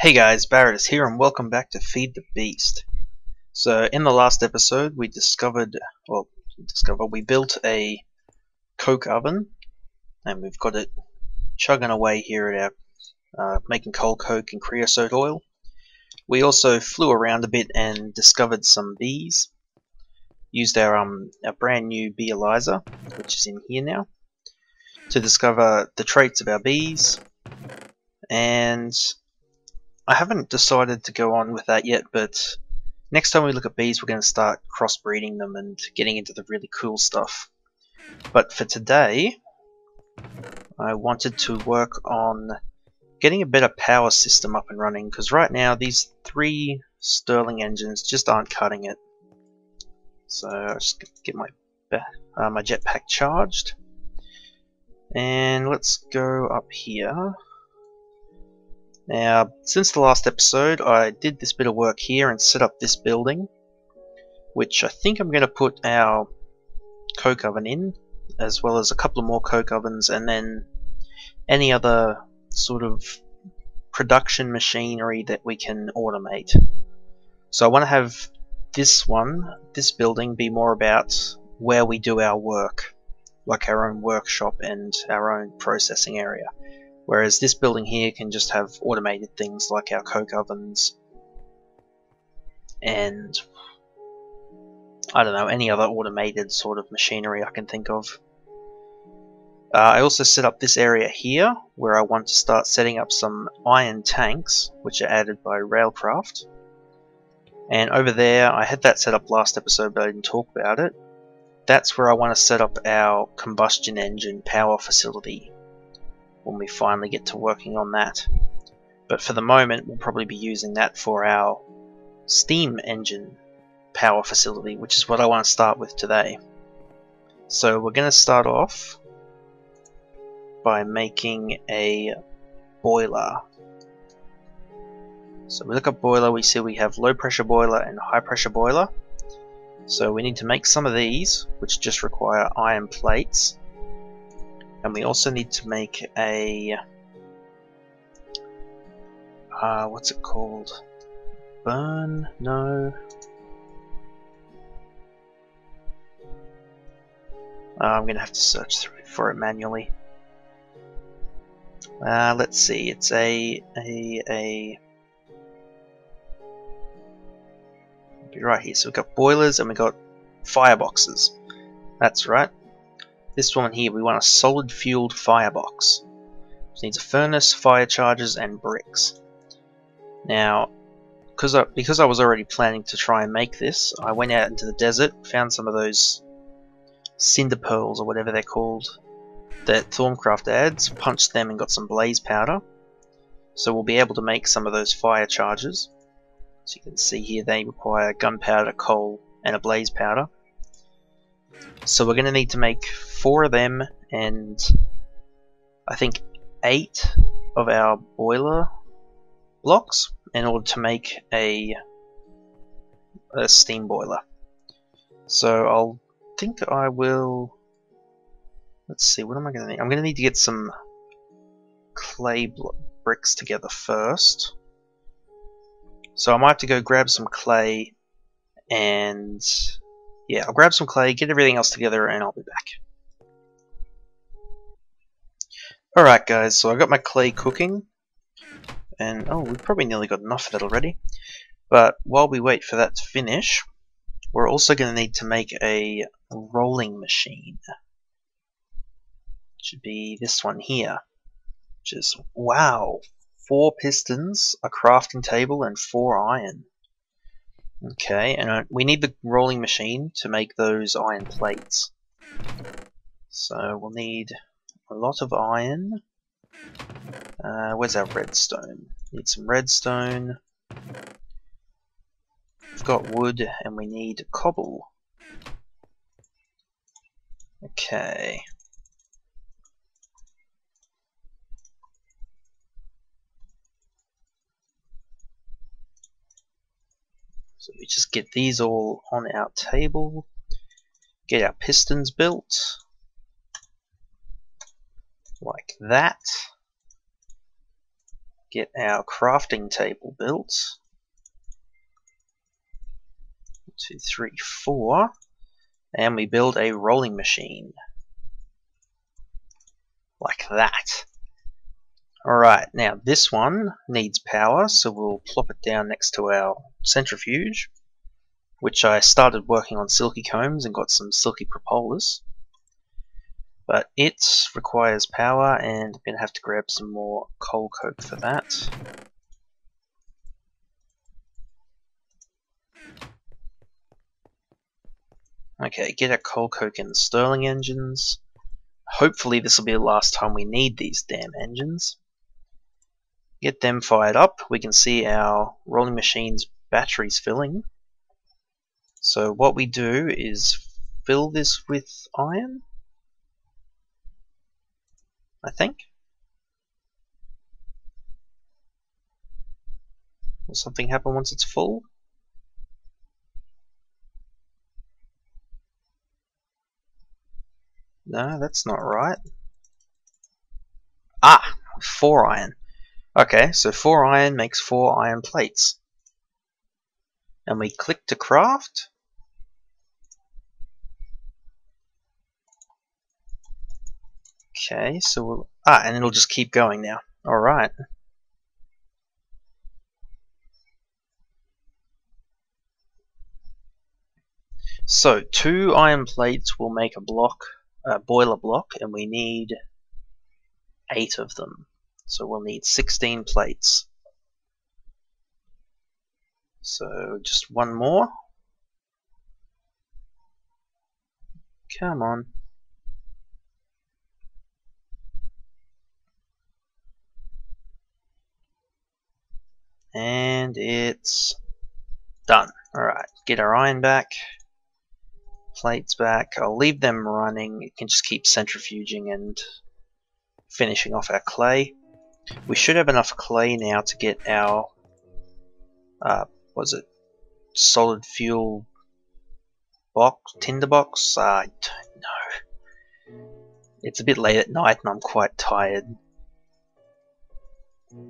Hey guys, Barrett is here and welcome back to Feed the Beast. So in the last episode we we built a coke oven and we've got it chugging away here at our making coal coke and creosote oil. We also flew around a bit and discovered some bees. Used our brand new bee ELISA, which is in here now, to discover the traits of our bees, and I haven't decided to go on with that yet, but next time we look at bees we're going to start crossbreeding them and getting into the really cool stuff. But for today I wanted to work on getting a better power system up and running, because right now these 3 Stirling engines just aren't cutting it. So I'll just get my jetpack charged, and let's go up here. Now, since the last episode, I did this bit of work here and set up this building, which I think I'm going to put our coke oven in, as well as a couple of more coke ovens, and then any other sort of production machinery that we can automate. So I want to have this building, be more about where we do our work, like our own workshop and our own processing area. Whereas this building here can just have automated things like our coke ovens and, I don't know, any other automated sort of machinery I can think of. I also set up this area here where I want to start setting up some iron tanks, which are added by Railcraft. And over there, I had that set up last episode but I didn't talk about it. That's where I want to set up our combustion engine power facility when we finally get to working on that. But for the moment we'll probably be using that for our steam engine power facility, which is what I want to start with today. So we're going to start off by making a boiler. So we look at boiler, we see we have low pressure boiler and high pressure boiler. So we need to make some of these, which just require iron plates. And we also need to make a what's it called? Burn? No. I'm gonna have to search for it manually. Let's see. It's a be right here. So we've got boilers and we've got fireboxes. That's right. This one here, we want a solid fueled firebox. It needs a furnace, fire chargers, and bricks. Now, because I was already planning to try and make this, I went out into the desert, found some of those cinder pearls or whatever they're called that Thorncraft adds, punched them and got some blaze powder. So we'll be able to make some of those fire chargers. So you can see here they require gunpowder, coal, and a blaze powder. So we're going to need to make 4 of them and I think 8 of our boiler blocks in order to make a steam boiler. So I'll think I will, let's see, what am I going to need? I'm going to need to get some clay bricks together first. So I might have to go grab some clay, and yeah, I'll grab some clay, get everything else together, and I'll be back. Alright guys, so I've got my clay cooking, and oh, we've probably nearly got enough of that already. But while we wait for that to finish, we're also going to need to make a rolling machine. It should be this one here, which is, wow, 4 pistons, a crafting table, and 4 iron. Okay, and we need the rolling machine to make those iron plates. So we'll need a lot of iron. Where's our redstone? Need some redstone. We've got wood and we need cobble. Okay. So we just get these all on our table, get our pistons built, like that. get our crafting table built. 1, 2, 3, 4. And we build a rolling machine. Like that. Alright, now this one needs power, so we'll plop it down next to our centrifuge, which I started working on silky combs and got some silky propellers. But it requires power, and I'm going to have to grab some more coal coke for that. Okay, get our coal coke in the Stirling engines. Hopefully this will be the last time we need these damn engines. Get them fired up. We can see our rolling machine's batteries filling. So what we do is fill this with iron, I think. Will something happen once it's full? No, that's not right. Ah, 4 iron. Okay, so 4 iron makes 4 iron plates. And we click to craft. Okay, so we'll... and it'll just keep going now. Alright. So, 2 iron plates will make a block, boiler block, and we need 8 of them. So we'll need 16 plates. So just one more. Come on. And it's done. Alright, get our iron back. Plates back. I'll leave them running. It can just keep centrifuging and finishing off our clay. We should have enough clay now to get our solid fuel box, tinderbox? I don't know. It's a bit late at night and I'm quite tired.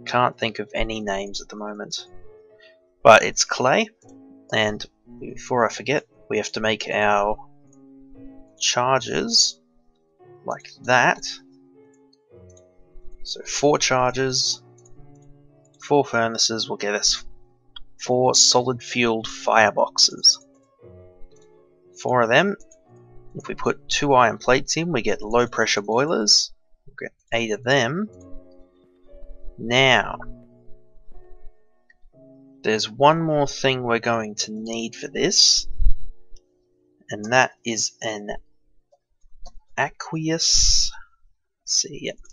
Can't think of any names at the moment. But it's clay, and before I forget, we have to make our charges like that. So 4 charges, 4 furnaces will get us 4 solid fueled fireboxes. 4 of them. If we put 2 iron plates in, we get low pressure boilers. We'll get 8 of them. Now, there's one more thing we're going to need for this, and that is an aqueous.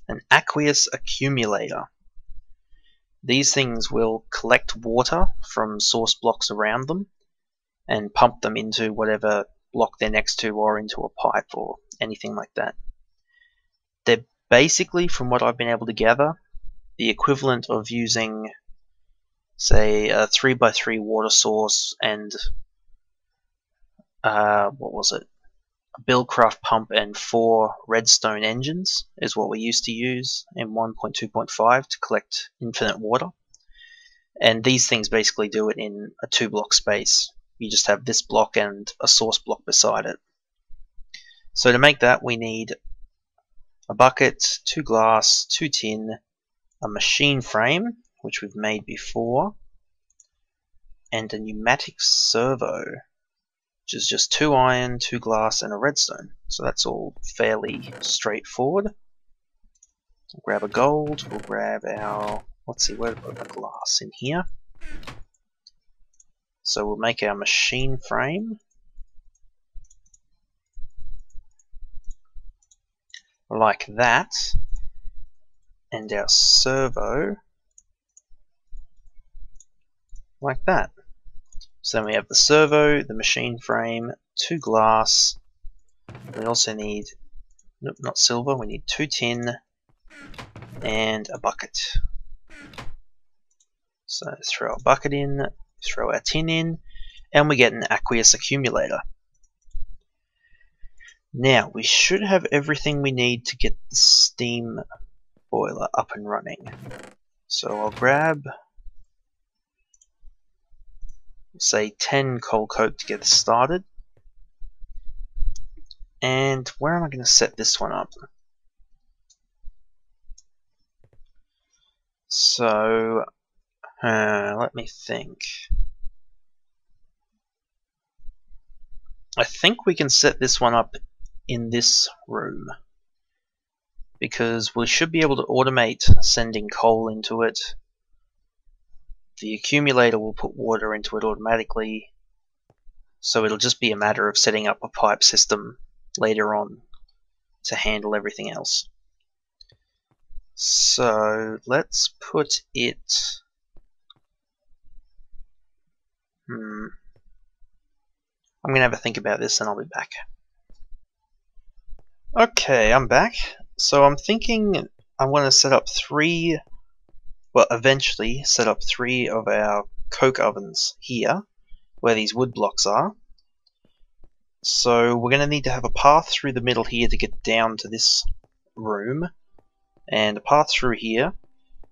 An aqueous accumulator. These things will collect water from source blocks around them and pump them into whatever block they're next to, or into a pipe or anything like that. They're basically, from what I've been able to gather, the equivalent of using, say, a 3x3 water source and a Railcraft pump and 4 redstone engines is what we used to use in 1.2.5 to collect infinite water. And these things basically do it in a 2-block space. You just have this block and a source block beside it. So to make that, we need a bucket, 2 glass, 2 tin, a machine frame, which we've made before, and a pneumatic servo, which is just 2 iron, 2 glass, and a redstone. So that's all fairly straightforward. We'll grab a gold, we'll grab our, let's see, where to put the glass in here. So we'll make our machine frame. Like that. And our servo. Like that. So then we have the servo, the machine frame, 2 glass. We also need, nope, not silver, we need 2 tin and a bucket. So throw a bucket in, throw our tin in, and we get an aqueous accumulator. Now, we should have everything we need to get the steam boiler up and running. So I'll grab, say, 10 coal coke to get started. And where am I going to set this one up? So, let me think. I think we can set this one up in this room, because we should be able to automate sending coal into it. The accumulator will put water into it automatically, so it'll just be a matter of setting up a pipe system later on to handle everything else. So let's put it... I'm going to have a think about this and I'll be back. Okay, I'm back. So I'm thinking I want to set up eventually set up 3 of our coke ovens here, where these wood blocks are. So we're going to need to have a path through the middle here to get down to this room, and a path through here.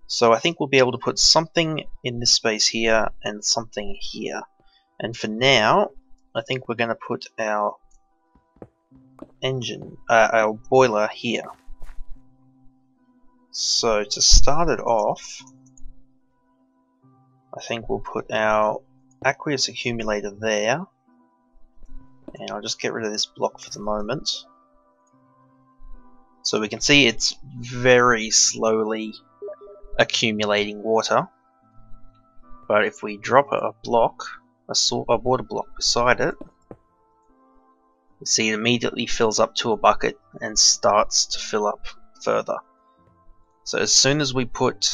So I think we'll be able to put something in this space here and something here. And for now, I think we're going to put our our boiler here. So to start it off, I think we'll put our aqueous accumulator there, and I'll just get rid of this block for the moment. So we can see it's very slowly accumulating water, but if we drop a water block beside it, you see it immediately fills up to a bucket and starts to fill up further. So as soon as we put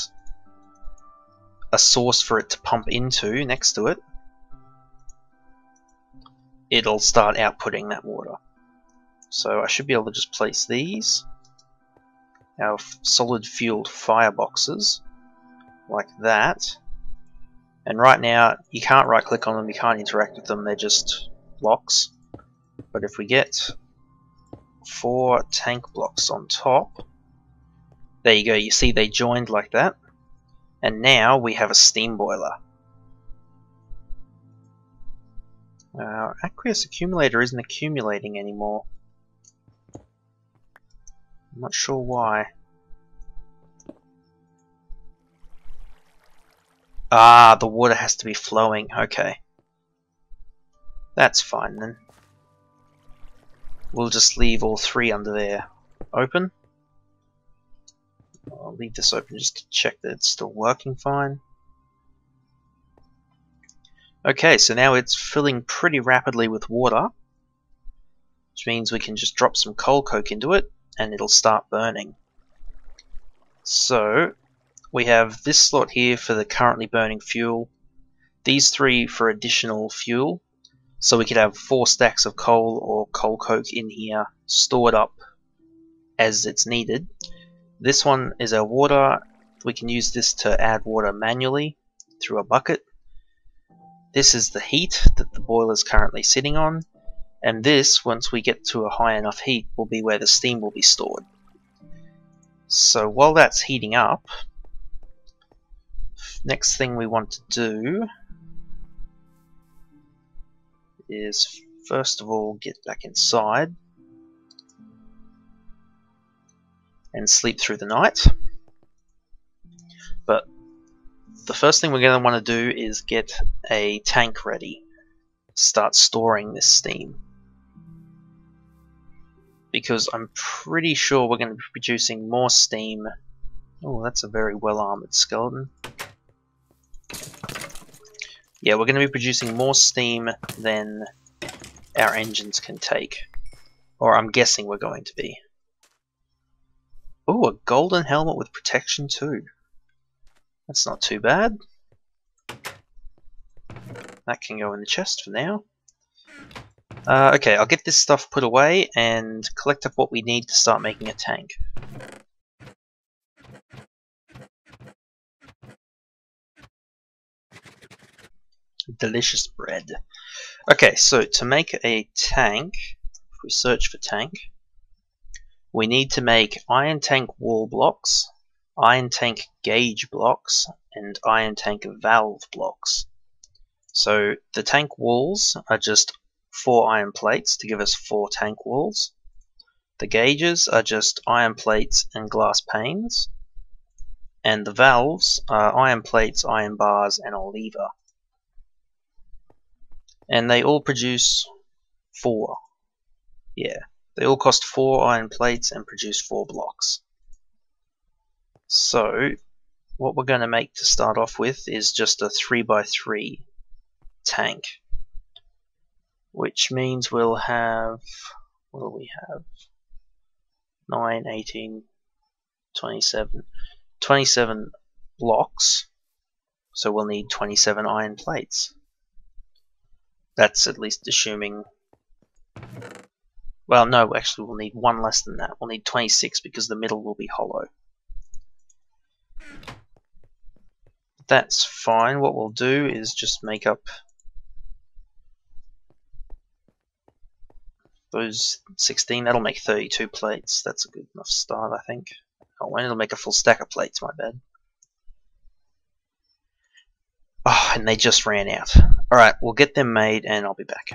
a source for it to pump into next to it, it'll start outputting that water. So I should be able to just place these, our solid fueled fireboxes, like that. And right now you can't right click on them, you can't interact with them, they're just blocks. But if we get 4 tank blocks on top, there you go, you see they joined like that. And now we have a steam boiler. Our aqueous accumulator isn't accumulating anymore. I'm not sure why. Ah, the water has to be flowing. Okay. That's fine then. We'll just leave all 3 under there open. I'll leave this open just to check that it's still working fine. Okay, so now it's filling pretty rapidly with water, which means we can just drop some coal coke into it and it'll start burning. So we have this slot here for the currently burning fuel, these 3 for additional fuel, so we could have 4 stacks of coal or coal coke in here stored up as it's needed. This one is our water. We can use this to add water manually through a bucket. This is the heat that the boiler is currently sitting on, and this, once we get to a high enough heat, will be where the steam will be stored. So while that's heating up, next thing we want to do is first of all get back inside and sleep through the night. But the first thing we're going to want to do is get a tank ready, start storing this steam, because I'm pretty sure we're going to be producing more steam. Oh, that's a very well armored skeleton. Yeah, we're going to be producing more steam than our engines can take, or I'm guessing we're going to be. Oh, a golden helmet with protection too. That's not too bad. That can go in the chest for now. Okay, I'll get this stuff put away and collect up what we need to start making a tank. Delicious bread. Okay, so to make a tank, if we search for tank, we need to make iron tank wall blocks, iron tank gauge blocks and iron tank valve blocks. So the tank walls are just 4 iron plates to give us 4 tank walls. The gauges are just iron plates and glass panes. And the valves are iron plates, iron bars, and a lever. And they all produce 4. Yeah, they all cost 4 iron plates and produce 4 blocks. So what we're going to make to start off with is just a 3x3 tank, which means we'll have, what do we have, 9, 18, 27 blocks, so we'll need 27 iron plates. That's at least assuming, well no, actually we'll need one less than that. We'll need 26 because the middle will be hollow. That's fine. What we'll do is just make up those 16. That'll make 32 plates. That's a good enough start, I think. Oh, and it'll make a full stack of plates, my bad. Oh, and they just ran out. Alright, we'll get them made and I'll be back.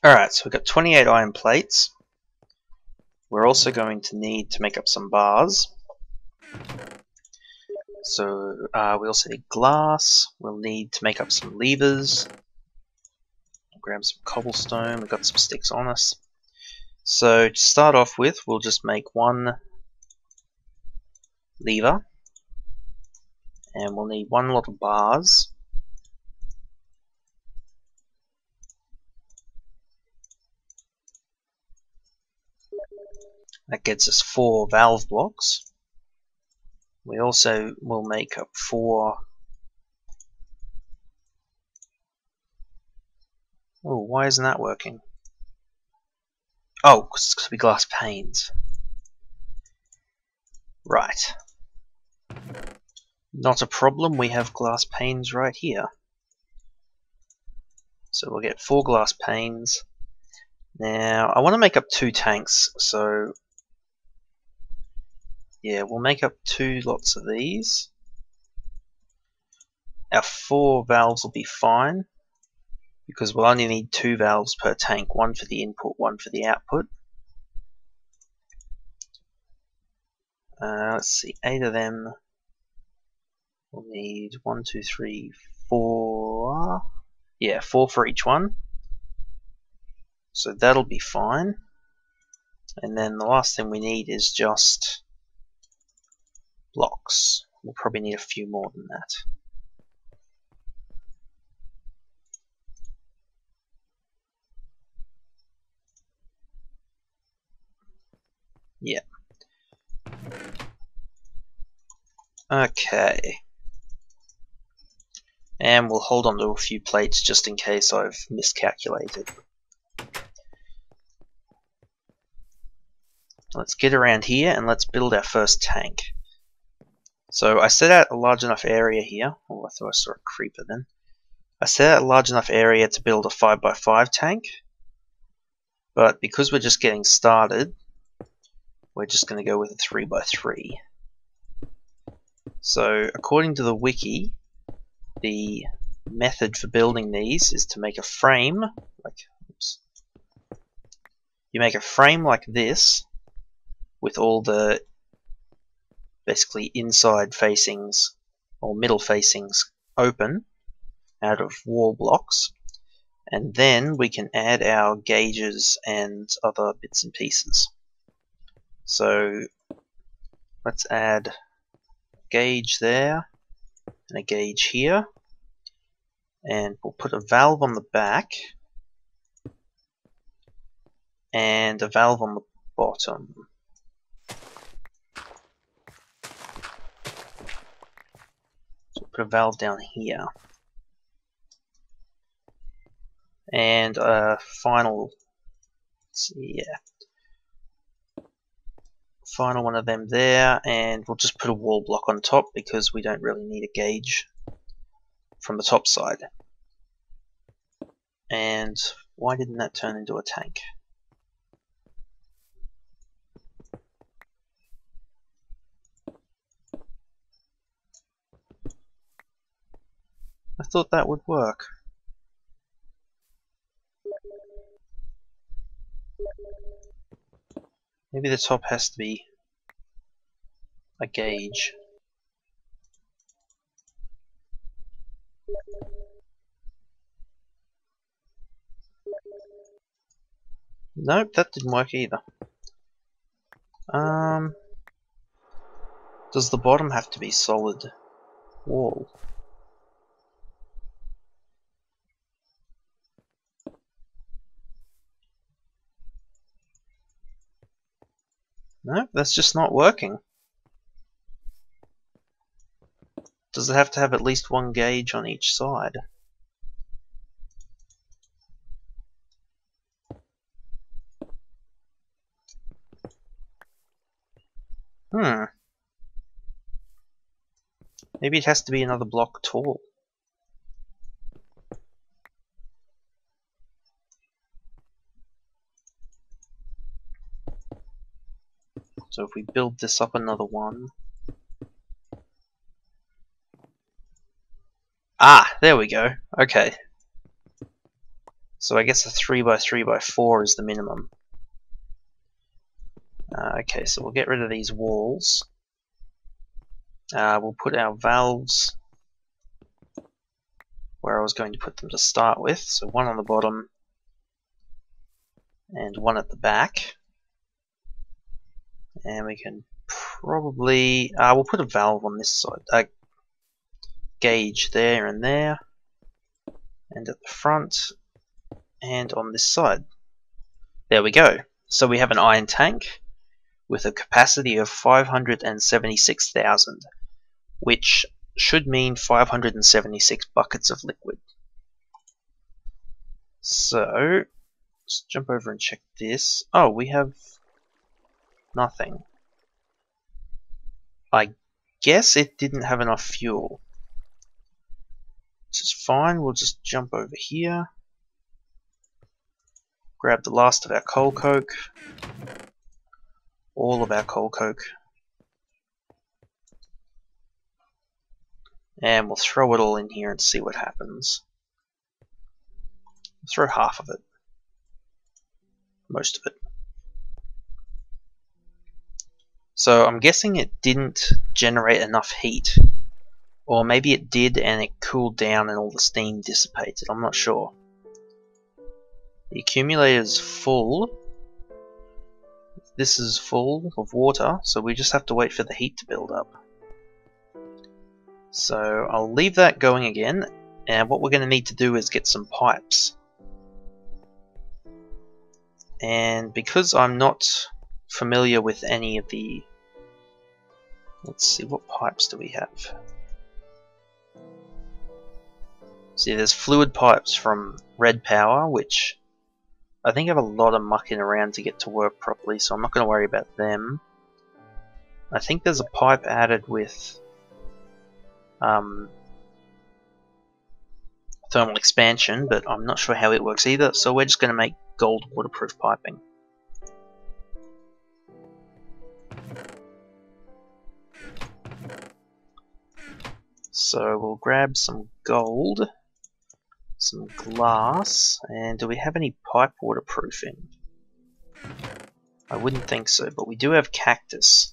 Alright, so we've got 28 iron plates. We're also going to need to make up some bars. So we also need glass. We'll need to make up some levers. Grab some cobblestone. We've got some sticks on us. So to start off with, we'll just make one lever. And we'll need one lot of bars. That gets us 4 valve blocks. We also will make up 4... Oh, why isn't that working? Oh, because it's going to be glass panes. Right. Not a problem, we have glass panes right here. So we'll get 4 glass panes. Now, I want to make up 2 tanks, so yeah, we'll make up 2 lots of these. Our 4 valves will be fine, because we'll only need 2 valves per tank, one for the input, one for the output. Let's see, 8 of them. We'll need 1, 2, 3, 4. Yeah, 4 for each one. So that'll be fine. And then the last thing we need is just blocks. We'll probably need a few more than that. Yeah. Okay. And we'll hold on to a few plates just in case I've miscalculated. Let's get around here and let's build our first tank. So I set out a large enough area here. Oh, I thought I saw a creeper then. I set out a large enough area to build a 5x5 tank. But because we're just getting started, we're just going to go with a 3x3. So according to the wiki, the method for building these is to make a frame like, oops. You make a frame like this with all the basically inside facings or middle facings open out of wall blocks, and then we can add our gauges and other bits and pieces. So let's add a gauge there and a gauge here, and we'll put a valve on the back and a valve on the bottom. So put a valve down here. And a final, let's see, yeah, final one of them there, and we'll just put a wall block on top because we don't really need a gauge from the top side. And why didn't that turn into a tank? I thought that would work. Maybe the top has to be a gauge. Nope, that didn't work either. Does the bottom have to be solid wall? Nope, that's just not working. Does it have to have at least one gauge on each side? Maybe it has to be another block tall. So if we build this up another one... Ah, there we go. Okay. So I guess a 3x3x4 is the minimum. Okay, so we'll get rid of these walls. We'll put our valves where I was going to put them to start with. So one on the bottom and one at the back. And we can probably... we'll put a valve on this side. Gauge there and there. And at the front. And on this side. There we go. So we have an iron tank with a capacity of 576,000, which should mean 576 buckets of liquid. So let's jump over and check this. Oh, we have nothing. I guess it didn't have enough fuel, which is fine. We'll just jump over here, grab the last of our coal coke, all of our coal coke, and we'll throw it all in here and see what happens. Throw half of it, most of it. So I'm guessing it didn't generate enough heat, or maybe it did and it cooled down and all the steam dissipated. I'm not sure. The accumulator's full. This is full of water, so we just have to wait for the heat to build up. So I'll leave that going again, and what we're going to need to do is get some pipes. And because I'm not familiar with any of the... Let's see, what pipes do we have? See, there's fluid pipes from Red Power, which I think have a lot of mucking around to get to work properly, so I'm not going to worry about them. I think there's a pipe added with thermal expansion, but I'm not sure how it works either, so we're just going to make gold waterproof piping. So we'll grab some gold, some glass, and do we have any pipe waterproofing? I wouldn't think so, but we do have cactus.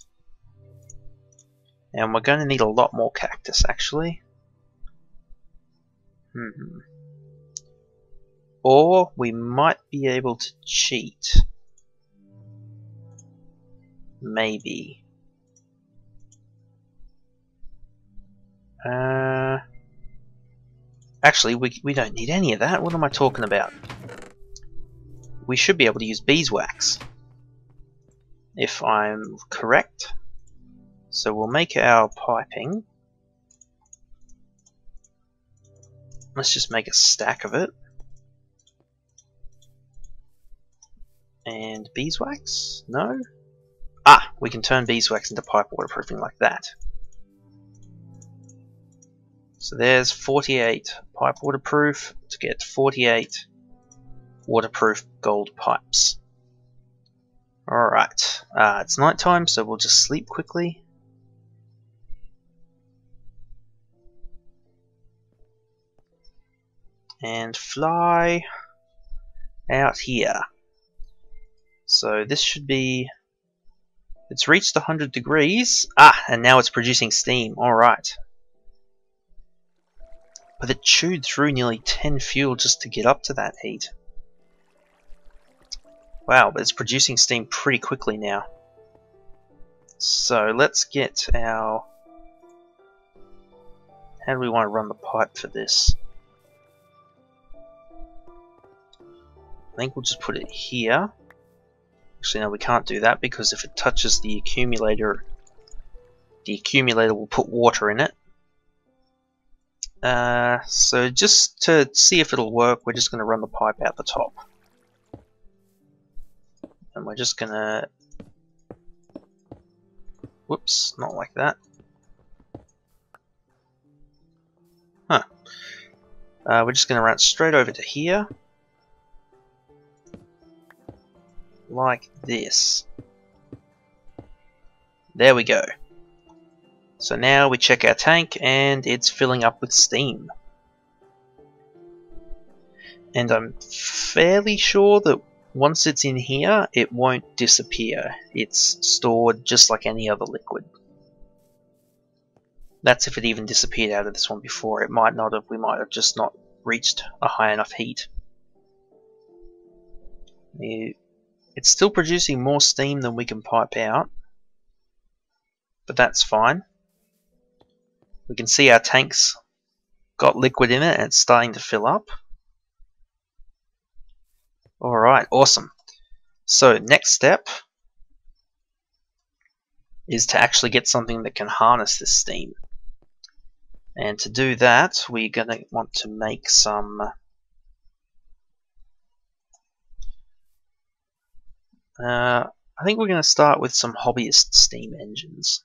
And we're going to need a lot more cactus, actually. Or we might be able to cheat. Maybe. Actually, we don't need any of that. What am I talking about? We should be able to use beeswax, if I'm correct. So we'll make our piping. Let's just make a stack of it. And beeswax? No? Ah, we can turn beeswax into pipe waterproofing like that. So there's 48 pipe waterproof to get 48 waterproof gold pipes. Alright, it's night time, so we'll just sleep quickly. and fly out here. So this should be... It's reached 100 degrees. Ah, and now it's producing steam. Alright. But it chewed through nearly 10 fuel just to get up to that heat. Wow, but it's producing steam pretty quickly now. So let's get our... How do we want to run the pipe for this? I think we'll just put it here. Actually, no, we can't do that because if it touches the accumulator will put water in it. So just to see if it'll work, we're just going to run the pipe out the top. And we're just going to... Whoops, not like that. Huh. We're just going to run it straight over to here. Like this. There we go. So now we check our tank and it's filling up with steam. And I'm fairly sure that once it's in here, it won't disappear. It's stored just like any other liquid. That's if it even disappeared out of this one before. It might not have. We might have just not reached a high enough heat. It's still producing more steam than we can pipe out, but that's fine. We can see our tank's got liquid in it and it's starting to fill up. Alright, awesome. So next step is to actually get something that can harness this steam. And to do that, we're going to want to make some I think we're going to start with some hobbyist steam engines.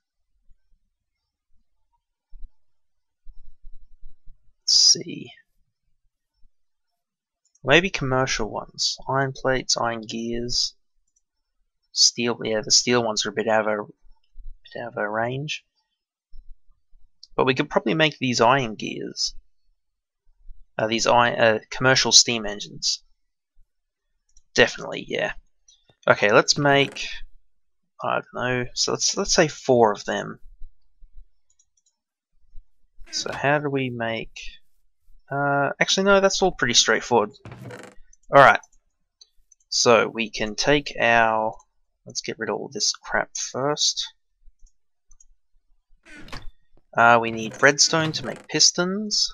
Let's see. Maybe commercial ones. Iron plates, iron gears, steel. Yeah, the steel ones are a bit out of our range. But we could probably make these iron gears. These commercial steam engines. Definitely, yeah. Okay, let's make, I don't know, so let's say 4 of them. So how do we make, actually no, that's all pretty straightforward. Alright, so we can take our, let's get rid of all this crap first. We need redstone to make pistons.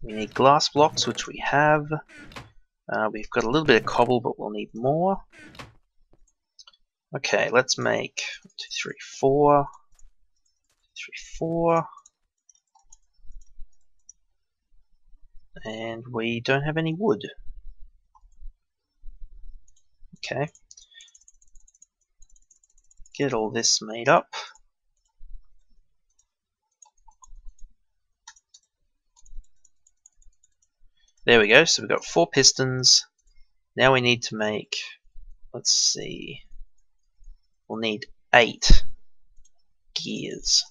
We need glass blocks, which we have. We've got a little bit of cobble, but we'll need more. Okay, let's make 1, 2, 3, 4. 3, 4. And we don't have any wood. Okay. Get all this made up. There we go, so we've got 4 pistons. Now we need to make, let's see, we'll need 8 gears.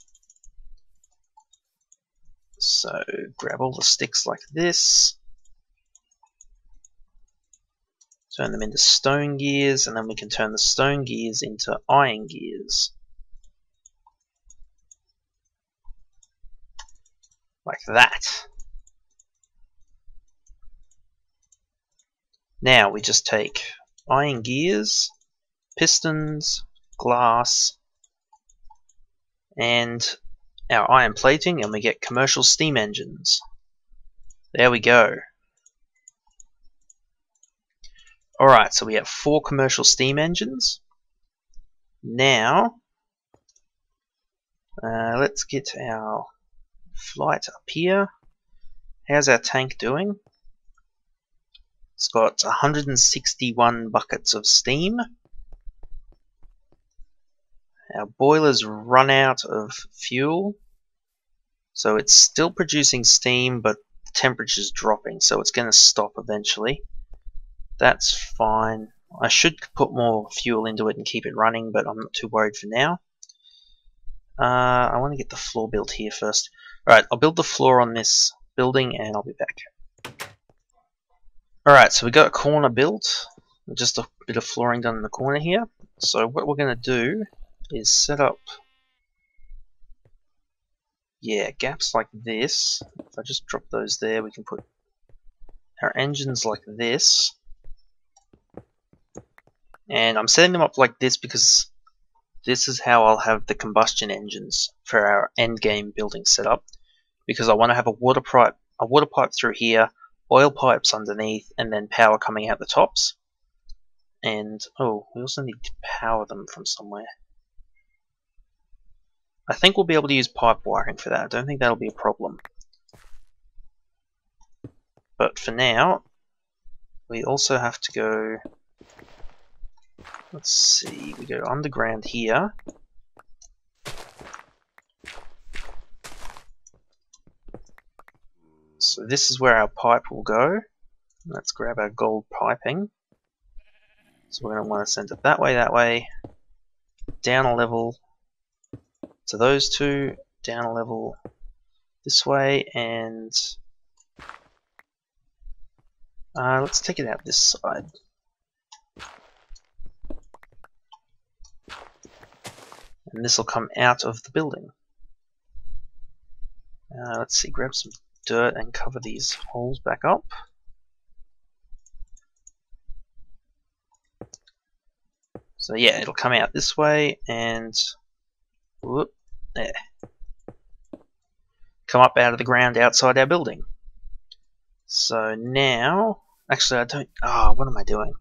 So grab all the sticks like this, turn them into stone gears, and then we can turn the stone gears into iron gears. Like that. Now we just take iron gears, pistons, glass, and our iron plating, and we get commercial steam engines. There we go. Alright, so we have 4 commercial steam engines. Now, let's get our flight up here. How's our tank doing? It's got 161 buckets of steam. Our boiler's run out of fuel, so it's still producing steam, but the temperature's dropping, so it's going to stop eventually. That's fine. I should put more fuel into it and keep it running, but I'm not too worried for now. I want to get the floor built here first. Alright, I'll build the floor on this building and I'll be back. Alright, so we got a corner built. Just a bit of flooring done in the corner here. So what we're going to do is set up, gaps like this. If I just drop those there, we can put our engines like this. And I'm setting them up like this because this is how I'll have the combustion engines for our end game building setup. Because I want to have a water pipe through here, oil pipes underneath, and then power coming out the tops. And oh, we also need to power them from somewhere. I think we'll be able to use pipe wiring for that. I don't think that'll be a problem. But for now, we also have to go, let's see, we go underground here. So this is where our pipe will go. Let's grab our gold piping. So we're going to want to send it that way, down a level to those two, down a level this way, and let's take it out this side. And this will come out of the building. Let's see, grab some dirt and cover these holes back up. So yeah, it'll come out this way and whoop, there. Come up out of the ground outside our building. So now, actually I don't, what am I doing?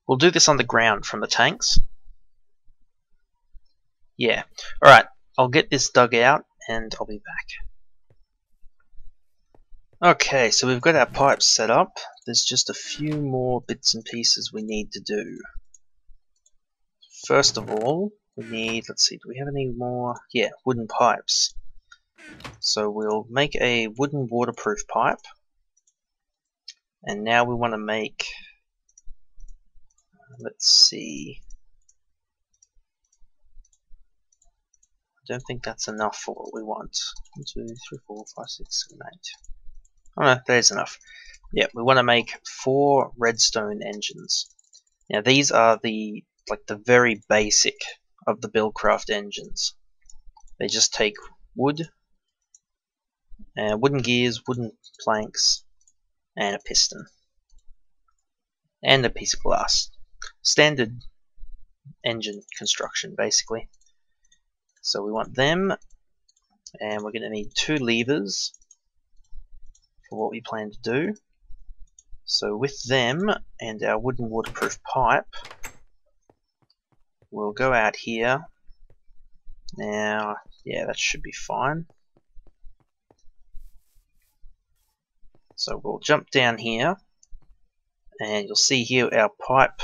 We'll do this on the ground from the tanks. Yeah, alright, I'll get this dug out and I'll be back. Okay, so we've got our pipes set up. There's just a few more bits and pieces we need to do. First of all, we need, let's see, do we have any more? Yeah, wooden pipes. So we'll make a wooden waterproof pipe. And now we want to make, let's see. I don't think that's enough for what we want. 1, 2, 3, 4, 5, 6, 7, 8. Oh no, that is enough. Yeah, we want to make 4 redstone engines. Now these are the very basic of the Railcraft engines. They just take wood, wooden gears, wooden planks, and a piston, and a piece of glass. Standard engine construction, basically. So we want them, and we're going to need 2 levers for what we plan to do. So with them and our wooden waterproof pipe, we'll go out here. Now, yeah, that should be fine. So we'll jump down here, and you'll see here our pipe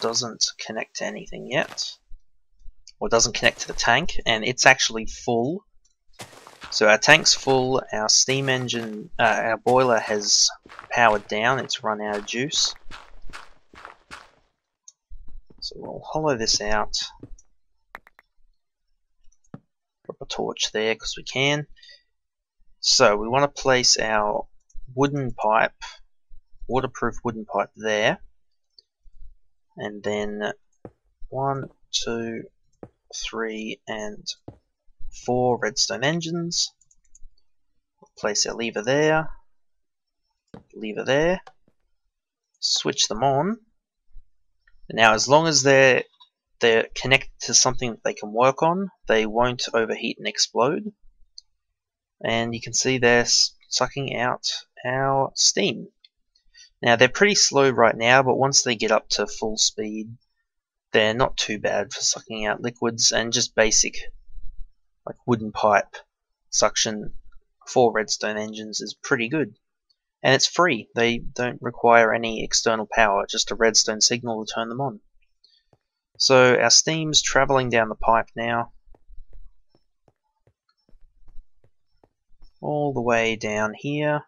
doesn't connect to anything yet, or doesn't connect to the tank, and it's actually full. So our tank's full, our steam engine, our boiler has powered down, it's run out of juice. So we'll hollow this out, drop a torch there because we can. So we want to place our wooden pipe, waterproof wooden pipe there, and then 1, 2, 3, and 4 redstone engines. Place our lever there, switch them on. Now as long as they're connected to something that they can work on, they won't overheat and explode. And you can see they're sucking out our steam. Now they're pretty slow right now, but once they get up to full speed, they're not too bad for sucking out liquids, and just basic like wooden pipe suction for redstone engines is pretty good. And it's free. They don't require any external power, just a redstone signal to turn them on. So our steam's traveling down the pipe now, all the way down here,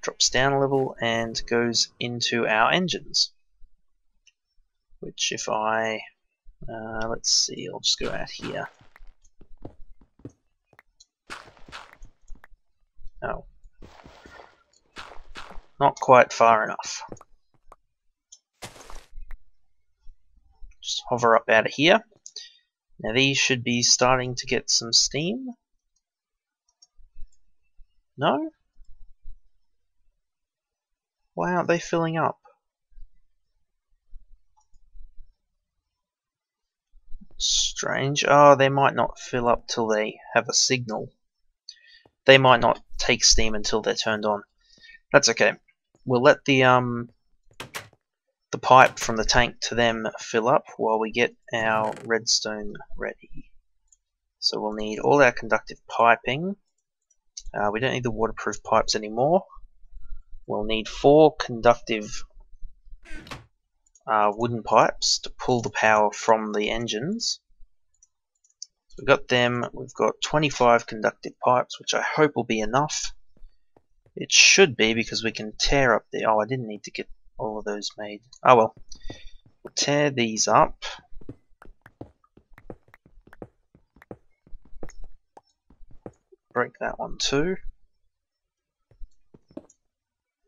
drops down a level and goes into our engines. Which if I, let's see, I'll just go out here. Oh. Not quite far enough. Just hover up out of here. Now these should be starting to get some steam. No? Why aren't they filling up? Strange. Oh, they might not fill up till they have a signal. They might not take steam until they're turned on. That's okay. We'll let the pipe from the tank to them fill up while we get our redstone ready. So we'll need all our conductive piping. We don't need the waterproof pipes anymore. We'll need 4 conductive wooden pipes to pull the power from the engines. So we've got them. We've got 25 conductive pipes, which I hope will be enough. It should be, because we can tear up the... Oh, I didn't need to get all of those made. Oh well. We'll tear these up. Break that one too.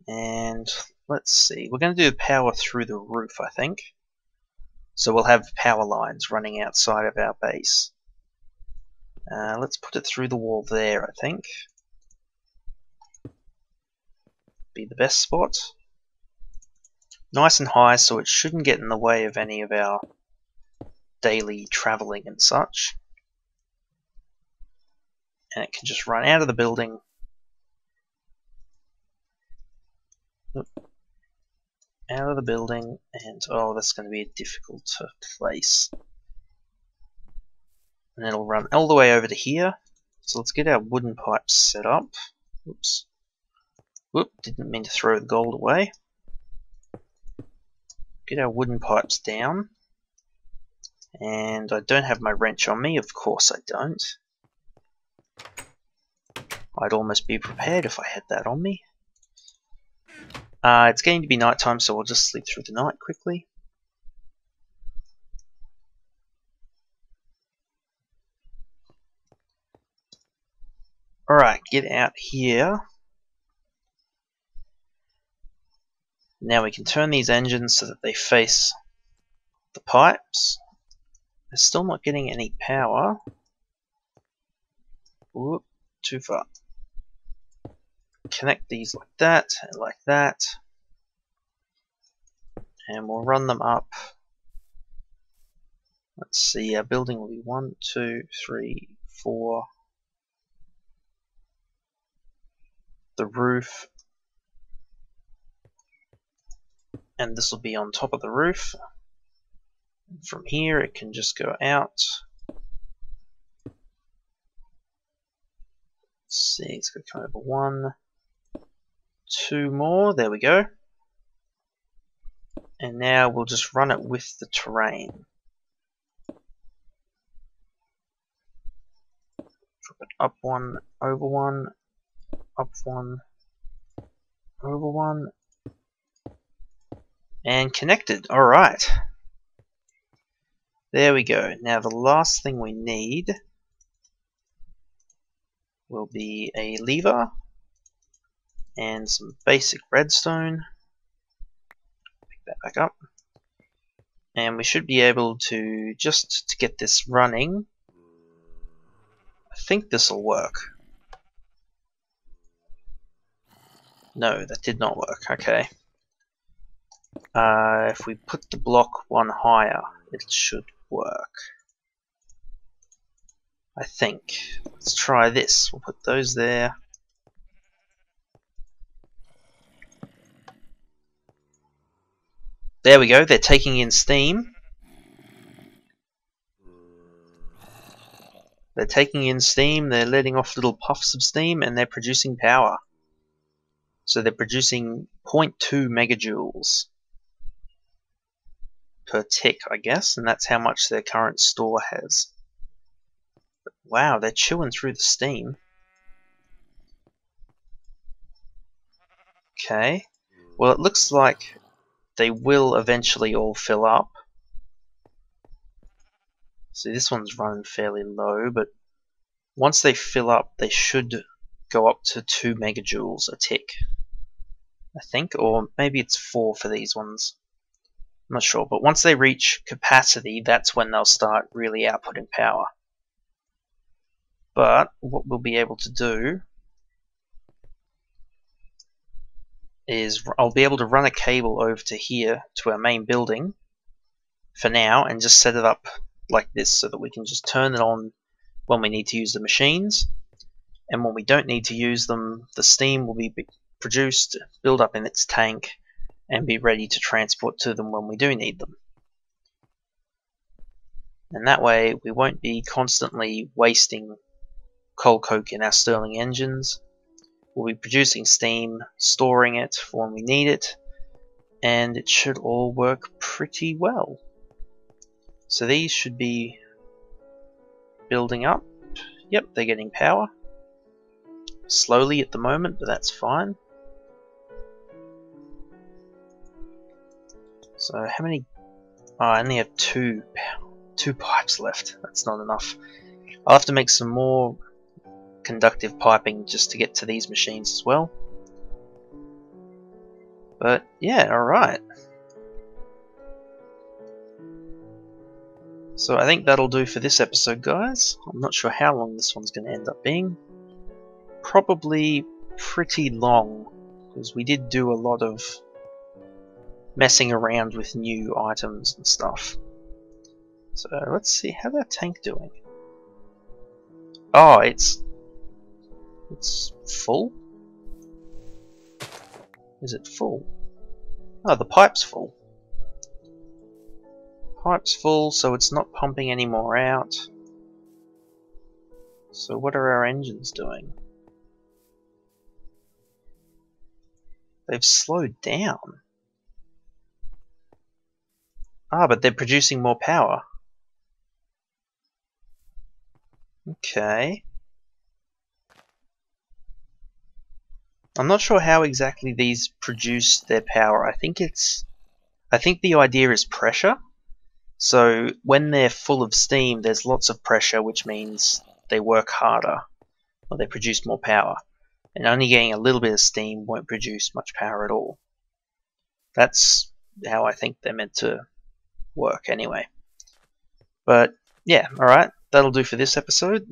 And let's see. We're going to do power through the roof, I think. So we'll have power lines running outside of our base. Let's put it through the wall there, I think. Be the best spot. Nice and high, so it shouldn't get in the way of any of our daily travelling and such. And it can just run out of the building. Out of the building, and oh, that's going to be difficult to place. And it'll run all the way over to here. So let's get our wooden pipes set up. Oops. Whoop, didn't mean to throw the gold away. Get our wooden pipes down. And I don't have my wrench on me, of course I don't. I'd almost be prepared if I had that on me. It's going to be night time, so we'll just sleep through the night quickly. Alright, get out here. Now we can turn these engines so that they face the pipes. They're still not getting any power. Whoop, too far. Connect these like that and like that. And we'll run them up. Let's see, our building will be 1, 2, 3, 4. The roof. And this will be on top of the roof. From here it can just go out. Let's see, it's going to come over 1, 2 more, there we go. And now we'll just run it with the terrain. Drop it up 1, over 1, up 1, over 1, and connected. Alright. There we go. Now the last thing we need will be a lever and some basic redstone. Pick that back up. And we should be able to, just to get this running, I think this will work. No, that did not work. Okay. If we put the block 1 higher, it should work. I think. Let's try this. We'll put those there. There we go. They're taking in steam. They're taking in steam. They're letting off little puffs of steam, and they're producing power. So they're producing 0.2 megajoules per tick, I guess, and that's how much their current store has. But wow, they're chewing through the steam. Okay, well it looks like they will eventually all fill up. See, this one's running fairly low, but once they fill up, they should go up to 2 megajoules a tick, I think, or maybe it's 4 for these ones. I'm not sure, but once they reach capacity, that's when they'll start really outputting power. But what we'll be able to do is I'll be able to run a cable over to here to our main building for now and just set it up like this so that we can just turn it on when we need to use the machines, and when we don't need to use them, the steam will be produced, build up in its tank, and be ready to transport to them when we do need them. And that way we won't be constantly wasting coal coke in our Stirling engines. We'll be producing steam, storing it for when we need it, and it should all work pretty well. So these should be building up. Yep, they're getting power. Slowly at the moment, but that's fine. So how many? Oh, I only have two pipes left. That's not enough. I'll have to make some more conductive piping just to get to these machines as well. But yeah, alright. So I think that'll do for this episode, guys. I'm not sure how long this one's going to end up being. Probably pretty long, because we did do a lot of messing around with new items and stuff. So let's see, how's our tank doing? Oh, it's full? Is it full? Oh, the pipe's full. Pipe's full, so it's not pumping any more out. So what are our engines doing? They've slowed down. Ah, but they're producing more power. Okay. I'm not sure how exactly these produce their power. I think the idea is pressure. So when they're full of steam, there's lots of pressure, which means they work harder, or they produce more power. And only getting a little bit of steam won't produce much power at all. That's how I think they're meant to work anyway. But yeah, alright, that'll do for this episode,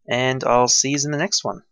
and I'll see you in the next one.